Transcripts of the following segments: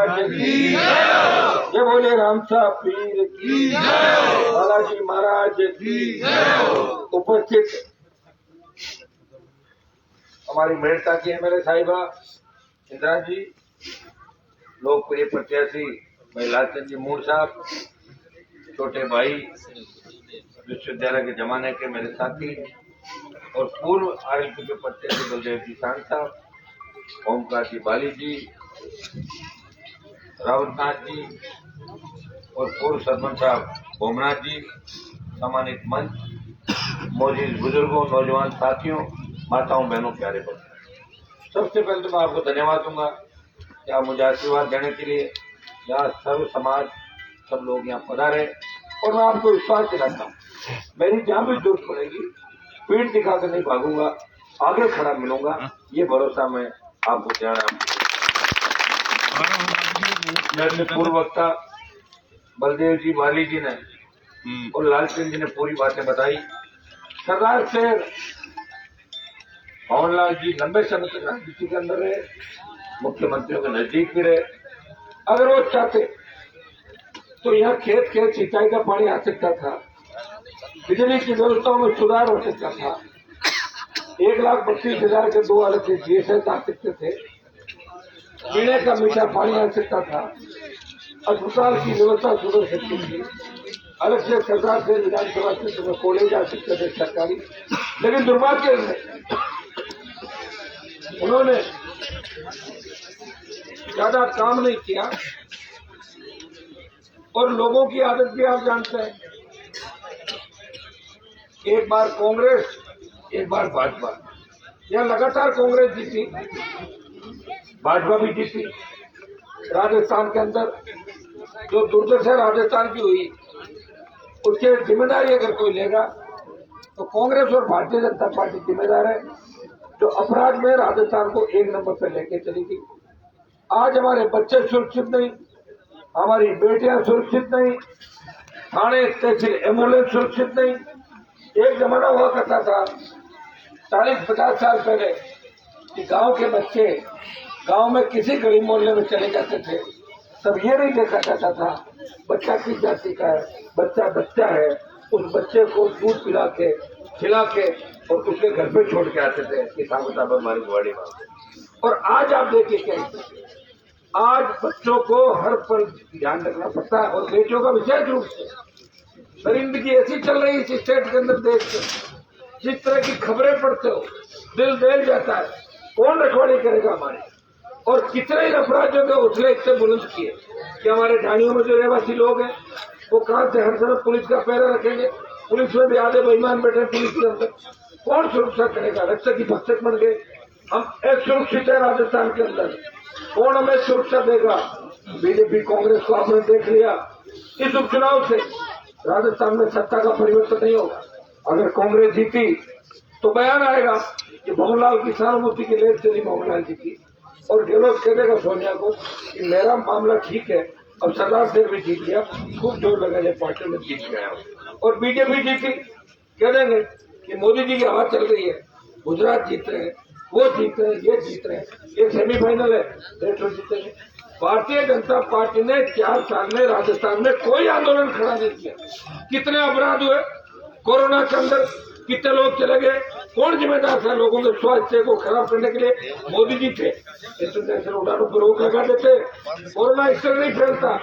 महाराज की जय, बोले रामसा पीर की जय, बालाजी महाराज की जय। उपस्थित हमारी मेड़ता की एमएलए साहिबा इंदिरा जी, लोकप्रिय प्रत्याशी भाई लालचंद जी मूड साहब, छोटे भाई विश्वविद्यालय के जमाने के मेरे साथी और पूर्व आरएलपी के प्रत्याशी बलदेव जी सांग साहब, ओमकार जी बाली जी, रावतनाथ जी और पूर्व सरपंच साहब भोमनाथ जी, सम्मानित मंच, मौजूद बुजुर्गों, नौजवान साथियों, माताओं, बहनों, प्यारे बच्चों, सबसे पहले तो मैं आपको धन्यवाद दूंगा कि आप मुझे आशीर्वाद देने के लिए यहाँ सर्व समाज सब लोग यहाँ पधारे और मैं आपको विश्वास दिलाता हूँ, मेरी जहाँ भी जरूरत पड़ेगी पीठ दिखाकर नहीं भागूंगा, आगे खड़ा मिलूंगा, ये भरोसा मैं आपको दे रहा हूँ। मेरे पूर्व वक्ता बलदेव जी बाली जी ने और लालचंद जी ने पूरी बातें बताई। सरदार शेर पवनलाल जी लंबे समय तक राजनीति के अंदर रहे, मुख्यमंत्रियों के नजदीक भी रहे। अगर वो चाहते तो यहाँ खेत खेत सिंचाई का पानी आ सकता था, बिजली की व्यवस्थाओं में सुधार हो सकता था, 1,32,000 के 2 अलग से जीएसएस आ सकते थे, पीने का मीठा पानी आ सकता था, अस्पताल की व्यवस्था सुधर सकती थी, अलग से सरकार से विधानसभा क्षेत्र में कॉलेज आ सकते थे सरकारी। लेकिन दुर्भाग्य से उन्होंने ज्यादा काम नहीं किया और लोगों की आदत भी आप जानते हैं, एक बार कांग्रेस एक बार भाजपा, यह लगातार कांग्रेस जीती, भाजपा भी जीती। राजस्थान के अंदर जो दुर्दशा राजस्थान की हुई उसके जिम्मेदारी अगर कोई लेगा तो कांग्रेस और भारतीय जनता पार्टी जिम्मेदार है, जो अपराध में राजस्थान को 1 नंबर पर लेके चली गई। आज हमारे बच्चे सुरक्षित नहीं, हमारी बेटियां सुरक्षित नहीं, थाने तहसील एम्बुलेंस सुरक्षित नहीं। एक जमाना हुआ करता था 40-50 साल पहले कि गांव के बच्चे गांव में किसी गली मोहल्ले में चले जाते थे, तब ये नहीं देखा जाता था बच्चा किस जाति का है, बच्चा बच्चा है, उस बच्चे को दूध पिला के खिला के और उसके घर पे छोड़ के आते थे कि साहब हमारी गुवाड़ी मांग। और आज आप देखिए क्या, आज बच्चों को हर पल ध्यान रखना पड़ता है और बेटियों का विशेष रूप से दरिंदगी ऐसी चल रही है इस स्टेट के अंदर, देश के जिस तरह की खबरें पढ़ते हो दिल दहल जाता है। कौन रखवाली करेगा हमारी, और कितने ही अपराधियों के हौसले इससे बुलंद किए कि हमारे ढाणियों में जो रहवासी लोग हैं वो कहां से हर तरफ पुलिस का पहरा रखेंगे, पुलिस में भी आधे बेईमान बैठे पुलिस के अंदर, कौन सुरक्षा करेगा, रक्षा की भक्षक बन गए हम। असुरक्षित है राजस्थान के अंदर, कौन हमें सुरक्षा देगा। बीजेपी कांग्रेस को आपने देख लिया, इस उपचुनाव से राजस्थान में सत्ता का परिवर्तन नहीं होगा। अगर कांग्रेस जीती तो बयान आएगा कि भवनलाल की सहानुभूति की लेर चली भवनलाल जी की, और गहलोत कह देगा सोनिया को कि मेरा मामला ठीक है, अब सरदार शेर भी जीत गया, खूब जोर लगाने पार्टी में जीत गया। और बीजेपी जीती कह देंगे कि मोदी जी की हवा चल रही है, गुजरात जीत रहे हैं, वो जीत रहे हैं, ये जीत रहे हैं, ये सेमीफाइनल है, रेटो जीतेंगे। भारतीय जनता पार्टी ने 4 साल में राजस्थान में कोई आंदोलन खड़ा नहीं किया। कितने अपराध हुए कोरोना के अंदर, कितने लोग चले गए, कौन जिम्मेदार था लोगों के स्वास्थ्य को खराब करने के लिए? मोदी जी थे। इंटरनेशनल उड़ानों पर रोक लगा देते, कोरोना इस तरह नहीं फैलता,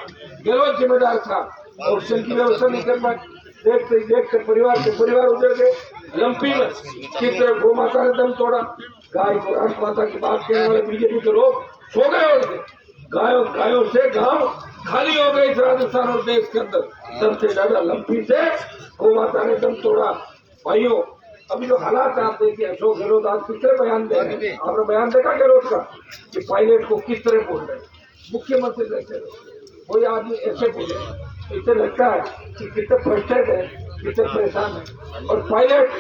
गहलोत जिम्मेदार था, ऑक्सीजन की व्यवस्था नहीं कर पाए, देखते देखते परिवार के परिवार उजड़ गए। लंपी में किस तरह गौ माता ने दम तोड़ा, गाय को राजमाता की बात कहने वाले बीजेपी के लोग सो गए और गायों से गांव खाली हो गए इस राजस्थान और देश के अंदर। सबसे ज्यादा लंपी से गौ माता ने दम तोड़ा। भाइयों, अभी जो हालात आप देखिए, अशोक गहलोत आज किस तरह बयान दे रहे हैं, आपने बयान देखा गहलोत का कि पायलट को किस तरह बोल रहे हैं, मुख्यमंत्री रहते कोई आदमी ऐसे बोले, इसे लगता है कि कितने फ्रस्ट्रेट है, कितने परेशान है। और पायलट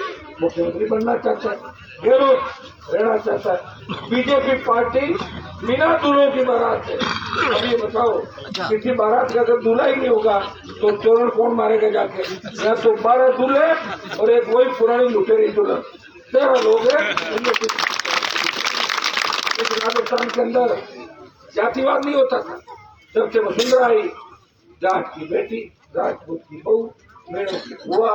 मुख्यमंत्री बनना चाहता है, गहलोत रहना चाहता है। बीजेपी पार्टी बिना दूल्हों की बारात है। अब ये बताओ, किसी बारात का अगर दूल्हा ही नहीं होगा तो तोरण कौन मारेगा जाके? या तो 12 दूल्हे और एक वही पुरानी लुटेरी दुल्हन, 13 लोग हैं। इस राजस्थान के अंदर जातिवाद नहीं होता था, जब से वसुंधरा आई, जाट की बेटी, राजपूत की बहू, मेढ़ों की बुआ,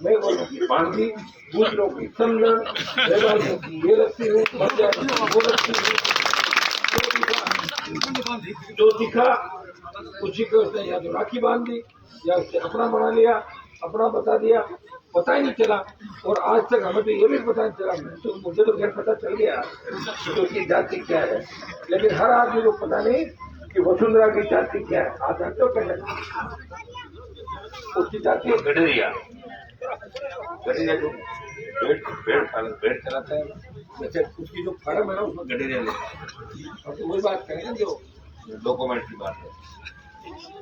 मेघोलों की बांधी, गुजरों की समझन, देवालियों की ये लगती हूँ, मर्यादों की वो लगती हूँ। जो दिखा उसी को उसने या तो राखी बांध दी या उससे अपना बना लिया, अपना बता दिया, पता ही नहीं चला। और आज तक हमें तो ये भी पता नहीं चला, तो मुझे तो खैर पता चल गया कि उसकी जाति क्या है, लेकिन हर आदमी को पता नहीं कि वसुंधरा की जाति क्या है। आप जानते हो क्या उसकी जाति है? गडरिया। गडरिया जो पेड़ चलाता है, जैसे उसकी जो फार्म है ना उसमें गडरिया लेता है। और तो वही बात करें जो डॉक्यूमेंट की बात है,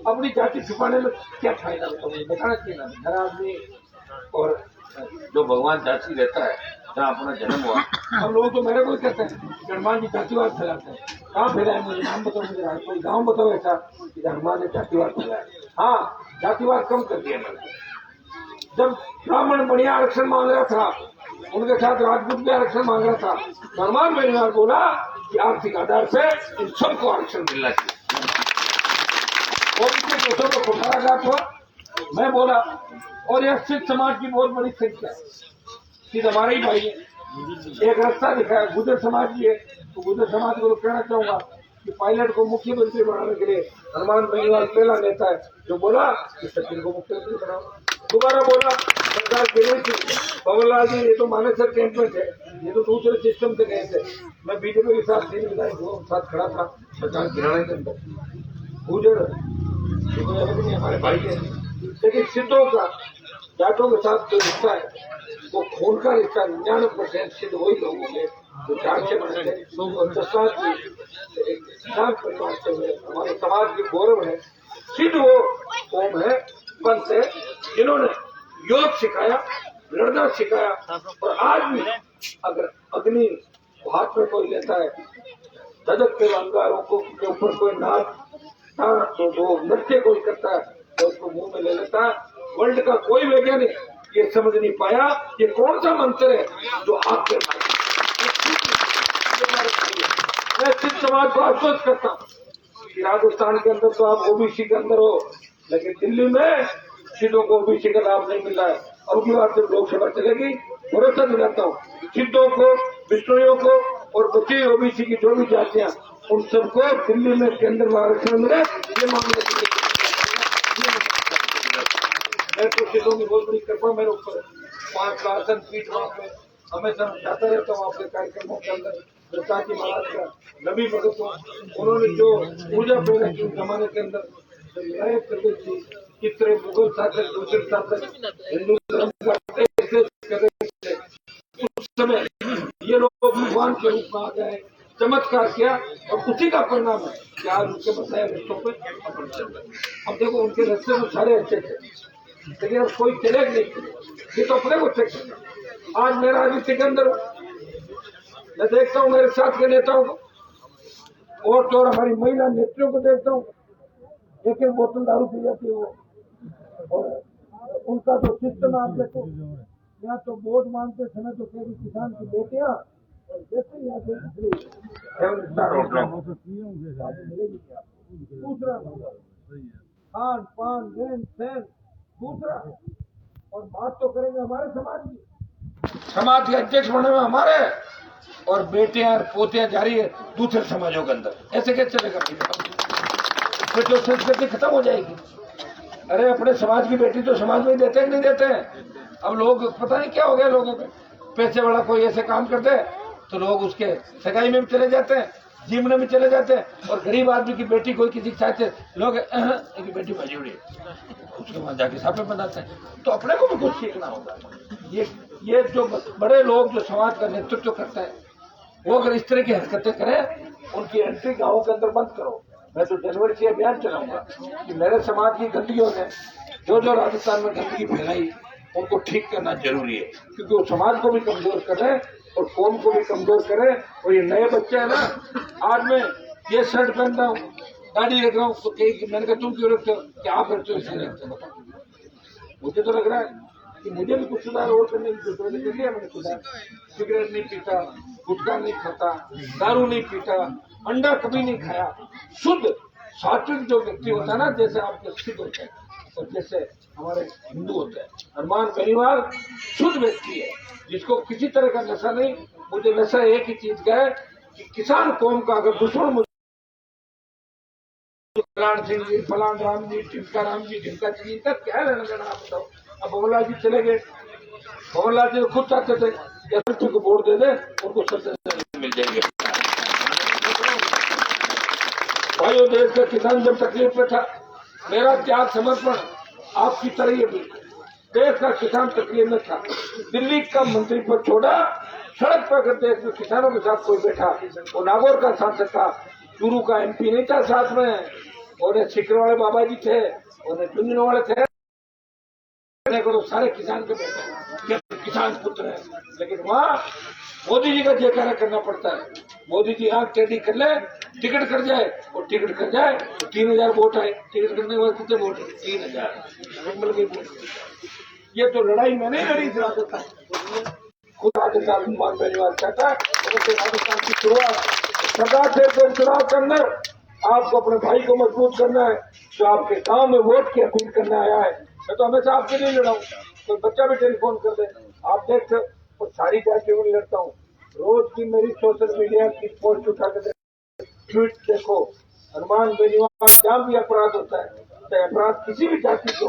अपनी जाति छुपाने में क्या फायदा होता है बताना चाहिए ना। हर आदमी और जो भगवान जाति रहता है जहाँ अपना जन्म हुआ, हम लोग तो मेरे को ही कहते हैं कि हनुमान जी जातिवाद फैलाते हैं। कहाँ फैलाए? मुझे नाम बताओ, मुझे कोई गाँव बताओ ऐसा कि हनुमान ने जातिवाद फैलाया। हाँ, जातिवाद कम कर दिया मैंने। जब ब्राह्मण बढ़िया आरक्षण मांग रहा था, उनके साथ राजपूत भी आरक्षण मांग रहा था, हनुमान बेनीवाल बोला कि आर्थिक आधार से इन सबको आरक्षण मिलना चाहिए। और को कुठाराघात हुआ, मैं बोला, और यह सिद्ध समाज की बहुत बड़ी संख्या है। सिद्ध हमारे ही भाई है। एक रास्ता दिखाया गुजर समाज की है, तो गुजर समाज को कहना चाहूंगा कि पायलट को मुख्यमंत्री बनाने के लिए हनुमान बेनीवाल पहला नेता है जो बोला कि सचिन को मुख्यमंत्री बनाओ। दोबारा बोला सरकार गिरी थी, पवनलाल जी ये तो मानेसर कैंप में थे, ये तो दूसरे सिस्टम से गए थे। मैं बीजेपी के साथ 3 विधायकों के साथ खड़ा था सरकार गिराने के अंदर। गुजर हमारे भाई है, लेकिन सिद्धों का जाटों के साथ जो रिश्ता है वो खून का रिश्ता। 99% सिद्ध वही लोग होंगे जो जाट से बने थे और प्रसाद जी किसान परिवार से हुए। हमारे समाज की गौरव है। सिद्ध वो कौम है, पंथ है जिन्होंने योग सिखाया, लड़ना सिखाया। और आज भी अगर अग्नि हाथ में कोई लेता है, धधकते अंगारों को के ऊपर कोई नाच तो वो नृत्य कोई करता है तो उसको मुंह में ले लेता है। वर्ल्ड का कोई वैज्ञानिक ये समझ नहीं पाया ये कौन सा मंत्र है जो आपके मैं सिद्ध समाज को आश्वस्त करता हूँ कि राजस्थान के अंदर तो आप ओबीसी के अंदर हो, लेकिन दिल्ली में सिद्धों को ओबीसी का लाभ नहीं मिल रहा है। अब की बात जब लोकसभा चलेगी भरोसा दिलाता हूँ सिद्धों को, विष्णुओं को और बची ओबीसी की जो भी जातियां उन सबको दिल्ली में केंद्र में आरक्षण मिले। ये मामले मैं तो सिद्धों की बहुत बड़ी कृपा मेरे ऊपर 5 का आसन पीठ वहाँ पे हमेशा जाता रहता हूँ आपके कार्यक्रमों के अंदर। दत्ताजी महाराज का नबी भगत हूँ, उन्होंने जो ऊर्जा पैदा की जमाने के अंदर नए प्रदेश की चित्र मुगल शासक दूसरे शासक हिंदू धर्म का उस समय ये लोग भगवान के रूप में आ गए, चमत्कार किया और उसी का परिणाम है कि आज उनके बताए रस्तों पे अपन चल रहे। अब देखो उनके रस्ते में सारे अच्छे थे, लेकिन अब कोई चले नहीं, ये तो अपने को चेक करना। आज मेरा राजनीति के अंदर मैं देखता हूँ मेरे साथ के नेताओं को और हमारी महिला नेत्रियों को देखता हूँ, एक एक बोतल दारू पी जाती है वो। और उनका जो सिस्टम आप देखो, यहाँ तो वोट मांगते समय तो केवल किसान की बेटियां और जैसे यहाँ से दूसरा खान पान रहन सहन दूसरा। और बात तो करेंगे हमारे समाज की, समाज के अध्यक्ष बने हुए हमारे और बेटियां और पोतियां जा रही है दूसरे समाजों के अंदर। ऐसे कैसे चलेगा? फिर तो संस्कृति खत्म हो जाएगी। अरे अपने समाज की बेटी तो समाज में देते हैं नहीं देते हैं। अब लोग पता नहीं क्या हो गया, लोगों के पैसे वाला कोई ऐसे काम करते हैं तो लोग उसके सगाई में भी चले जाते हैं, जिम में भी चले जाते हैं। और गरीब आदमी की बेटी कोई किसी के साथ लोग एक बेटी बजी हुई उसके वहां जाके साफे बनाते हैं। तो अपने को भी कुछ सीखना होगा। ये जो बड़े लोग जो समाज का नेतृत्व करते हैं वो अगर इस तरह की हरकतें करें, उनकी एंट्री गाँव के अंदर बंद करो। मैं तो जनवरी से अभियान चलाऊंगा कि मेरे समाज की गंदगियों ने जो राजस्थान में गंदगी फैलाई उनको ठीक करना जरूरी है, क्योंकि वो समाज को भी कमजोर करे और कौम को भी कमजोर करे। और ये नए बच्चे हैं ना, आज मैं ये शर्ट पहनता हूँ, दाढ़ी रख रहा हूँ, तो मैंने कहा तुम क्यों रखते हो? क्या आप रखते हो? इसलिए रखते हो। मुझे तो लग रहा है कि मुझे भी कुछ सुधार और करने की जरूरत है। कर लिया मैंने सुधार। सिगरेट नहीं पीता, गुटखा नहीं खाता, दारू नहीं पीता, अंडा कभी नहीं खाया, शुद्ध सात्विक जो व्यक्ति होता है ना, जैसे आपके सिख होते हैं और जैसे हमारे हिंदू होते हैं, हनुमान बेनीवाल शुद्ध व्यक्ति है, जिसको किसी तरह का नशा नहीं। मुझे नशा एक ही चीज का है कि किसान कौम का अगर दुश्मन मुझे फलान सिंह जी, फलान राम जी, ढिमका राम जी, ढिमका जी का क्या लेना देना, आप बताओ। अब भवनलाल जी चले गए, भवनलाल जी खुद चाहते थे कि को वोट दे दे, उनको सबसे मिल जाएंगे। भाइयों, देश का किसान जब तकलीफ में था, मेरा त्याग समर्पण आपकी तरह ही भी। देश का किसान तकलीफ में था, दिल्ली का मंत्री पद छोड़ा, सड़क पर अगर देश में किसानों के साथ कोई बैठा, वो नागौर का सांसद था, चूरू का एमपी नहीं था साथ में, और सिकर वाले बाबा जी थे, और झुंझुनू वाले थे, तो सारे किसान के बैठे, किसान पुत्र है। लेकिन वहाँ मोदी जी का जयकारा करना पड़ता है। मोदी जी आंख टेढ़ी कर ले, टिकट कर जाए, और टिकट कर जाए तो 3000 वोट आए। टिकट करने के बाद कितने वोट? 3000। ये तो लड़ाई मैंने लड़ी थी राजस्थान, खुद राजस्थान हनुमान बेनीवाल चाहता है। राजस्थान की शुरुआत सरदार से चुनाव करना, आपको अपने भाई को मजबूत करना है, जो आपके गांव में वोट की अपील करने आया है। मैं तो हमेशा आपके लिए लड़ा हूँ, कोई बच्चा भी टेलीफोन कर दे, आप देख और सारी जातियों में लड़ता हूँ। रोज की मेरी सोशल मीडिया की पोस्ट उठा कर ट्वीट देखो, हनुमान बेनीवाल जहाँ भी अपराध होता है, चाहे अपराध किसी भी जाति को,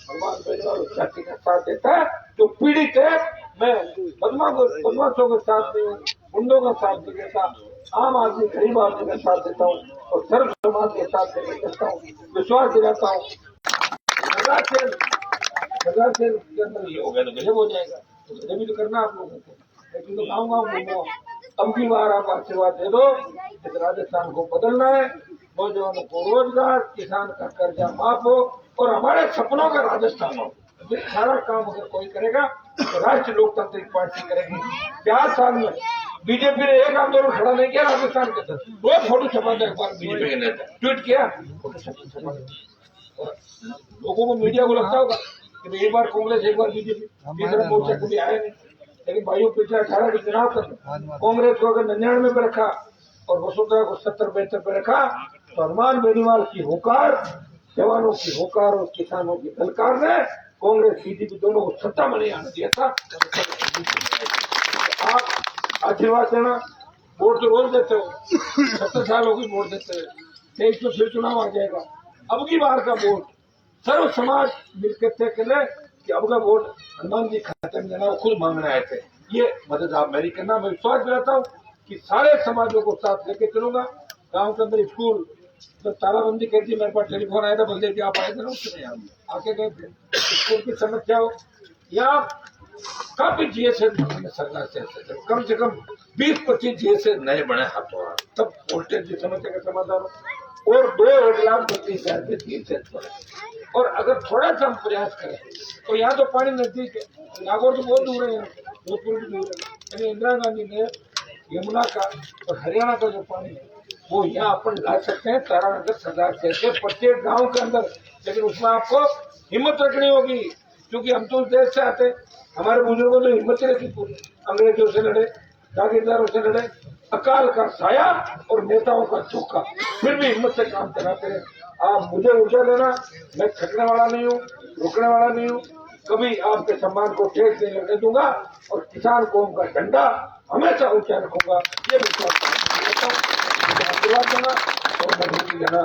हनुमान बेनीवाल उस जाति का साथ देता है जो पीड़ित है। मैं बदमाशों का साथ नहीं हूँ, गुंडों का साथ नहीं देता, आम आदमी गरीब आदमी का साथ देता हूँ, और सर्व समाज के साथ देता हूँ, विश्वास दिलाता हूँ। हजार से के अंदर ये हो गया तो गजब हो जाएगा, तो गजब भी तो करना आप लोगों को। लेकिन तो गाँव घूमो, अब की बार आप आशीर्वाद दे दो, इस राजस्थान को बदलना है, नौजवानों को रोजगार, किसान का कर्जा माफ हो, और हमारे सपनों का राजस्थान हो। ये सारा काम अगर कोई करेगा तो राष्ट्रीय लोकतांत्रिक पार्टी करेगी। 4 साल में बीजेपी ने एक आंदोलन खड़ा नहीं किया राजस्थान के अंदर, रोज फोटो छपा दे, एक बार बीजेपी ने ट्वीट किया, फोटो छपा दे। लोगों को, मीडिया को लगता होगा कि एक बार कांग्रेस, एक बार बीजेपी, तीसरा मोर्चा कभी आया नहीं। लेकिन भाइयों, पिछले 18 के चुनाव तक कांग्रेस को अगर 99 पे रखा और वसुंधरा को 70-72 पे रखा, तो हनुमान बेनीवाल की होकार, जवानों की होकार और किसानों की दलकार ने कांग्रेस बीजेपी दोनों को सत्ता में नहीं आने दिया था। आप आशीर्वाद देना, वोट तो रोज देते हो, 70 साल हो गए वोट देते हुए, 23 में फिर चुनाव आ जाएगा। अब की बार का वोट सर्व समाज मिलकर तय करे कि अब का वोट हनुमान जी खाते में देना, वो खुद मांगने आए थे। ये मदद आप मेरी करना, मैं विश्वास दिलाता हूँ कि सारे समाजों को साथ लेके चलूंगा। गांव के अंदर स्कूल जब तालाबंदी कर दी, मेरे पास टेलीफोन आया था, बल्कि कि आप आए थे ना, उसमें आके गए थे। स्कूल की समस्या हो या काफी जीएसए सरकार से कम 20-25 जीएसए नए बने हाथों हाथ, तब वोल्टेज की समस्या का समाधान हो, और 2,32,000 के जीएसए पड़े। और अगर थोड़ा सा हम प्रयास करें तो यहाँ तो पानी नजदीक है, नागौर तो बहुत दूर है, यहाँ जोधपुर भी दूर है, यानी इंदिरा गांधी ने यमुना का और हरियाणा का जो पानी है वो यहाँ अपन ला सकते हैं तारानगर, सरदार से प्रत्येक गांव के अंदर। लेकिन उसमें आपको हिम्मत रखनी होगी, क्योंकि हम तो उस देश से आते, हमारे बुजुर्गों ने हिम्मत रखी पूरी, अंग्रेजों से लड़े, जागीरदारों से लड़े, अकाल का साया और नेताओं का धोखा, फिर भी हिम्मत से काम चलाते रहे। आप मुझे ऊर्जा देना, मैं थकने वाला नहीं हूँ, रुकने वाला नहीं हूँ, कभी आपके सम्मान को ठेस नहीं लगने दूंगा, और किसान कौम का झंडा हमेशा ऊंचा रखूंगा। ये विश्वास आशीर्वाद देना और मजबूती देना।